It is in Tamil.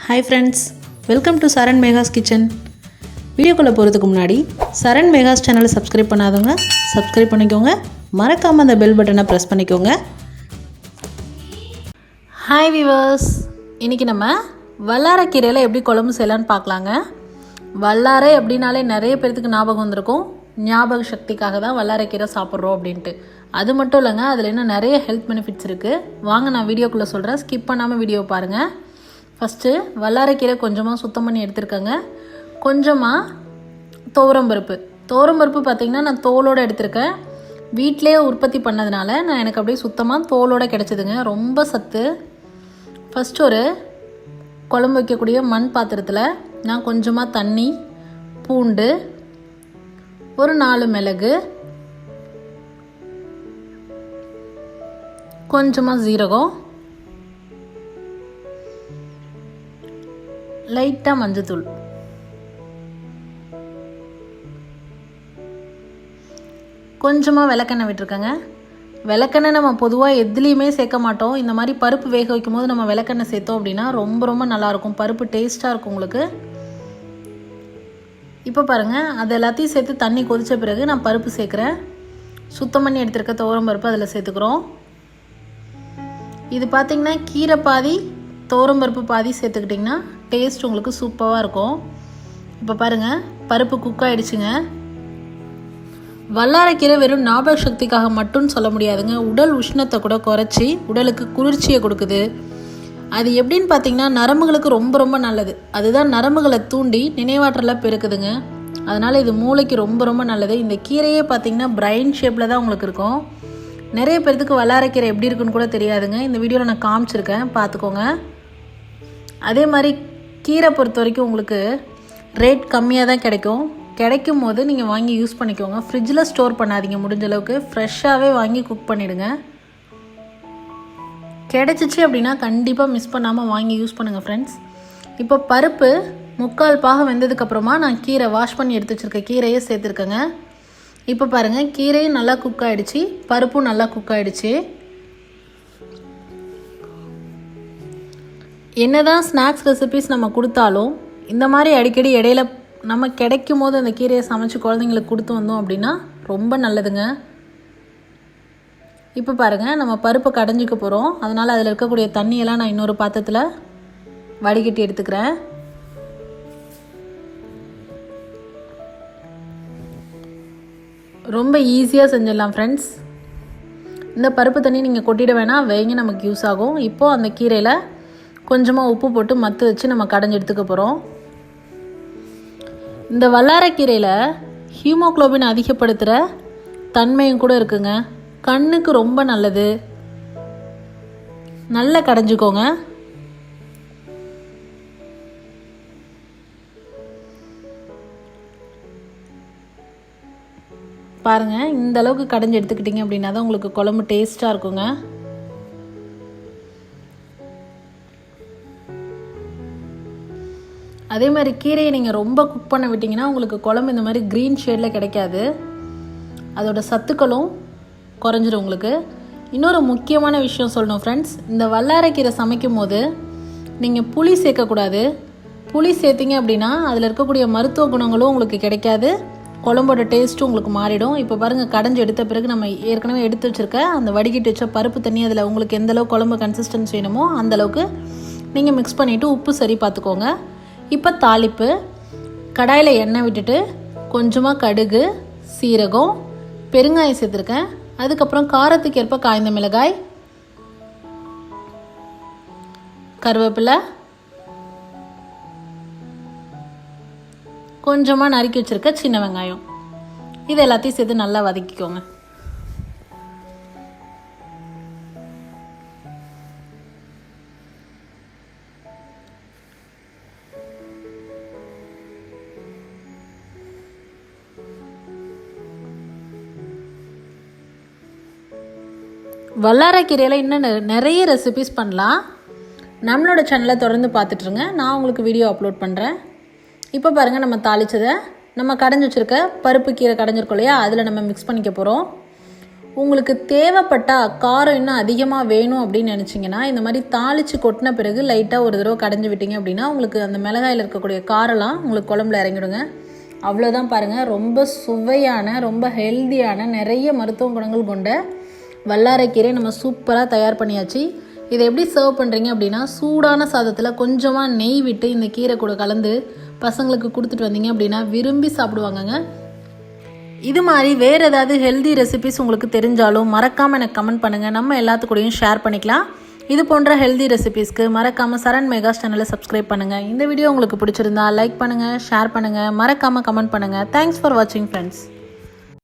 Hi friends, welcome to Saran Mega's Kitchen. வீடியோக்குள்ள போறதுக்கு முன்னாடி சரண் மேகாஸ் சேனலை சப்ஸ்கிரைப் பண்ணாதவங்க சப்ஸ்கிரைப் பண்ணிக்கோங்க. மறக்காம அந்த பெல் பட்டனை பிரஸ் பண்ணிக்கோங்க. ஹாய் வியூவர்ஸ், இன்னைக்கு நம்ம வல்லாரை கீரையில எப்படி குழம்பு செய்யலாம்னு பார்க்கலாங்க. வல்லாரை அப்படினாலே நிறைய பேருக்கு ஞாபகம் வந்திருக்கும். ஞாபக சக்திக்காக தான் வல்லாரை கீரை சாப்பிட்றோம் அப்படின்ட்டு. அது மட்டும் இல்லைங்க, அதில் இன்னும் நிறைய ஹெல்த் பெனிஃபிட்ஸ் இருக்குது. வாங்க நான் வீடியோக்குள்ளே சொல்கிறேன், ஸ்கிப் பண்ணாமல் வீடியோ பாருங்கள். ஃபஸ்ட்டு வல்லாரைக்கீரை கொஞ்சமாக சுத்தம் பண்ணி எடுத்துருக்கேங்க. கொஞ்சமாக துவரம்பருப்பு பார்த்திங்கன்னா நான் தோலோடு எடுத்திருக்கேன். வீட்டிலே உற்பத்தி பண்ணதுனால நான் எனக்கு அப்படியே சுத்தமாக தோலோடு கிடச்சிதுங்க. ரொம்ப சத்து. ஃபஸ்ட்டு ஒரு குழம்பு வைக்கக்கூடிய மண் பாத்திரத்தில் நான் கொஞ்சமாக தண்ணி, பூண்டு, ஒரு 4 மிளகு, கொஞ்சமாக ஜீரகம், லைட்டாக மஞ்சத்தூள், கொஞ்சமாக விளக்கெண்ணெய் விட்டுருக்கேங்க. விளக்கெண்ணெய் நம்ம பொதுவாக எதுலேயுமே சேர்க்க மாட்டோம். இந்த மாதிரி பருப்பு வேக வைக்கும் போது நம்ம விளக்கெண்ணெய் சேர்த்தோம் அப்படின்னா ரொம்ப ரொம்ப நல்லாயிருக்கும். பருப்பு டேஸ்ட்டாக இருக்கும் உங்களுக்கு. இப்போ பாருங்கள், அது எல்லாத்தையும் சேர்த்து தண்ணி கொதித்த பிறகு நான் பருப்பு சேர்க்குறேன். சுத்தம் பண்ணி எடுத்துருக்க துவரம் பருப்பு அதில் சேர்த்துக்கிறோம். இது பார்த்திங்கன்னா கீரை பாதி துவரம் பருப்பு பாதி சேர்த்துக்கிட்டிங்கன்னா டேஸ்ட் உங்களுக்கு சூப்பராக இருக்கும். இப்போ பாருங்கள், பருப்பு குக் ஆகிடுச்சுங்க. வல்லாரைக்கீரை வெறும் ஞாபக சக்திக்காக மட்டும் சொல்ல முடியாதுங்க. உடல் உஷ்ணத்தை கூட குறைச்சி உடலுக்கு குளிர்ச்சியை கொடுக்குது. அது எப்படின்னு பார்த்தீங்கன்னா நரம்புகளுக்கு ரொம்ப ரொம்ப நல்லது. அதுதான் நரம்புகளை தூண்டி நினைவாற்றலை பெருக்குதுங்க. அதனால் இது மூளைக்கு ரொம்ப ரொம்ப நல்லது. இந்த கீரையே பார்த்திங்கன்னா பிரைன் ஷேப்பில் தான் உங்களுக்கு இருக்கும். நிறைய பேர்த்துக்கு வல்லாரைக்கீரை எப்படி இருக்குன்னு கூட தெரியாதுங்க. இந்த வீடியோவில் நான் காமிச்சிருக்கேன், பார்த்துக்கோங்க. அதே மாதிரி கீரை பொறுத்த வரைக்கும் உங்களுக்கு ரேட் கம்மியாக தான் கிடைக்கும் போது நீங்கள் வாங்கி யூஸ் பண்ணிக்கோங்க. ஃப்ரிட்ஜில் ஸ்டோர் பண்ணாதீங்க. முடிஞ்ச அளவுக்கு ஃப்ரெஷ்ஷாகவே வாங்கி குக் பண்ணிவிடுங்க. கிடச்சிச்சு அப்படின்னா கண்டிப்பாக மிஸ் பண்ணாமல் வாங்கி யூஸ் பண்ணுங்கள் ஃப்ரெண்ட்ஸ். இப்போ பருப்பு 3/4 பாகம் வெந்ததுக்கப்புறமா நான் கீரை வாஷ் பண்ணி எடுத்து வச்சுருக்க கீரையை சேர்த்துருக்கேங்க. இப்போ பாருங்கள், கீரையும் நல்லா குக் ஆகிடுச்சு, பருப்பும் நல்லா குக் ஆகிடுச்சு. என்னதான் ஸ்நாக்ஸ் ரெசிபீஸ் நம்ம கொடுத்தாலும் இந்த மாதிரி அடிக்கடி இடையில நம்ம கிடைக்கும் போது அந்த கீரையை சமைச்சு குழந்தைங்களுக்கு கொடுத்து வந்தோம் அப்படின்னா ரொம்ப நல்லதுங்க. இப்போ பாருங்கள், நம்ம பருப்பை கடைஞ்சிக்க போகிறோம். அதனால் அதில் இருக்கக்கூடிய தண்ணியெல்லாம் நான் இன்னொரு பாத்திரத்தில் வடிகட்டி எடுத்துக்கிறேன். ரொம்ப ஈஸியாக செஞ்சிடலாம் ஃப்ரெண்ட்ஸ். இந்த பருப்பு தண்ணி நீங்கள் கொட்டிட வேணாம், வைங்க, நமக்கு யூஸ் ஆகும். இப்போது அந்த கீரையில் கொஞ்சமாக உப்பு போட்டு மத்து வச்சு நம்ம கடைஞ்சி எடுத்துக்க போகிறோம். இந்த வல்லாரைக்கீரையில் ஹீமோக்ளோபின் அதிகப்படுத்துகிற தன்மையும் கூட இருக்குங்க. கண்ணுக்கு ரொம்ப நல்லது. நல்லா கடைஞ்சிக்கோங்க. பாருங்கள், இந்த அளவுக்கு கடைஞ்சி எடுத்துக்கிட்டிங்க அப்படின்னா தான் உங்களுக்கு குழம்பு டேஸ்ட்டாக இருக்குங்க. அதே மாதிரி கீரையை நீங்கள் ரொம்ப குக் பண்ண விட்டிங்கன்னா உங்களுக்கு குழம்பு இந்த மாதிரி க்ரீன் ஷேடில் கிடைக்காது. அதோட சத்துக்களும் குறைஞ்சிடும் உங்களுக்கு. இன்னொரு முக்கியமான விஷயம் சொல்லணும் ஃப்ரெண்ட்ஸ், இந்த வல்லாரைக்கீரை சமைக்கும் போது நீங்கள் புளி சேர்க்கக்கூடாது. புளி சேர்த்திங்க அப்படின்னா அதில் இருக்கக்கூடிய மருத்துவ குணங்களும் உங்களுக்கு கிடைக்காது. குழம்போட டேஸ்ட்டும் உங்களுக்கு மாறிடும். இப்போ பாருங்கள், கடைஞ்சி எடுத்த பிறகு நம்ம ஏற்கனவே எடுத்து வச்சுருக்க அந்த வடிகட்டி வச்ச பருப்பு தண்ணி அதில் உங்களுக்கு எந்தளவுக்கு குழம்பு கன்சிஸ்டன்சி வேணுமோ அந்தளவுக்கு நீங்கள் மிக்ஸ் பண்ணிவிட்டு உப்பு சரி பார்த்துக்கோங்க. இப்போ தாளிப்பு, கடாயில் எண்ணெய் விட்டுட்டு கொஞ்சமாக கடுகு, சீரகம், பெருங்காயம் சேர்த்துருக்கேன். அதுக்கப்புறம் காரத்துக்கு ஏற்ப காய்ந்த மிளகாய், கருவேப்பிலை, கொஞ்சமாக நறுக்கி வச்சுருக்க சின்ன வெங்காயம், இது எல்லாத்தையும் சேர்த்து நல்லா வதக்கிக்கோங்க. வல்லாரைக்கீரையில் இன்னும் நிறைய ரெசிபீஸ் பண்ணலாம். நம்மளோட சேனலை தொடர்ந்து பார்த்துட்ருங்க, நான் உங்களுக்கு வீடியோ அப்லோட் பண்ணுறேன். இப்போ பாருங்கள், நம்ம தாளித்ததை நம்ம கடைஞ்சி வச்சுருக்க பருப்பு கீரை கடைஞ்சிருக்கோம் இல்லையா, அதில் நம்ம மிக்ஸ் பண்ணிக்க போகிறோம். உங்களுக்கு தேவைப்பட்டால் காரம் இன்னும் அதிகமாக வேணும் அப்படின்னு நினச்சிங்கன்னா இந்த மாதிரி தாளித்து கொட்டின பிறகு லைட்டாக ஒரு தடவை கடைஞ்சி விட்டீங்க அப்படின்னா உங்களுக்கு அந்த மிளகாயில் இருக்கக்கூடிய காரெல்லாம் உங்களுக்கு குழம்புல இறங்கிடுங்க. அவ்வளோதான் பாருங்கள், ரொம்ப சுவையான ரொம்ப ஹெல்த்தியான நிறைய மருத்துவ குணங்கள் கொண்ட வல்லாரைக்கீரை நம்ம சூப்பராக தயார் பண்ணியாச்சு. இதை எப்படி சர்வ் பண்ணுறீங்க அப்படின்னா சூடான சாதத்தில் கொஞ்சமாக நெய் விட்டு இந்த கீரை கூட கலந்து பசங்களுக்கு கொடுத்துட்டு வந்தீங்க அப்படின்னா விரும்பி சாப்பிடுவாங்கங்க. இது மாதிரி வேறு ஏதாவது ஹெல்தி ரெசிபிஸ் உங்களுக்கு தெரிஞ்சாலும் மறக்காமல் எனக்கு கமெண்ட் பண்ணுங்கள், நம்ம எல்லாத்துக்கூடையும் ஷேர் பண்ணிக்கலாம். இது போன்ற ஹெல்தி ரெசிபிஸ்க்கு மறக்காமல் சரண் மெகாஸ் சேனலை சப்ஸ்கிரைப் பண்ணுங்கள். இந்த வீடியோ உங்களுக்கு பிடிச்சிருந்தா லைக் பண்ணுங்கள், ஷேர் பண்ணுங்கள், மறக்காமல் கமெண்ட் பண்ணுங்கள். தேங்க்ஸ் ஃபார் வாட்சிங் ஃப்ரெண்ட்ஸ்.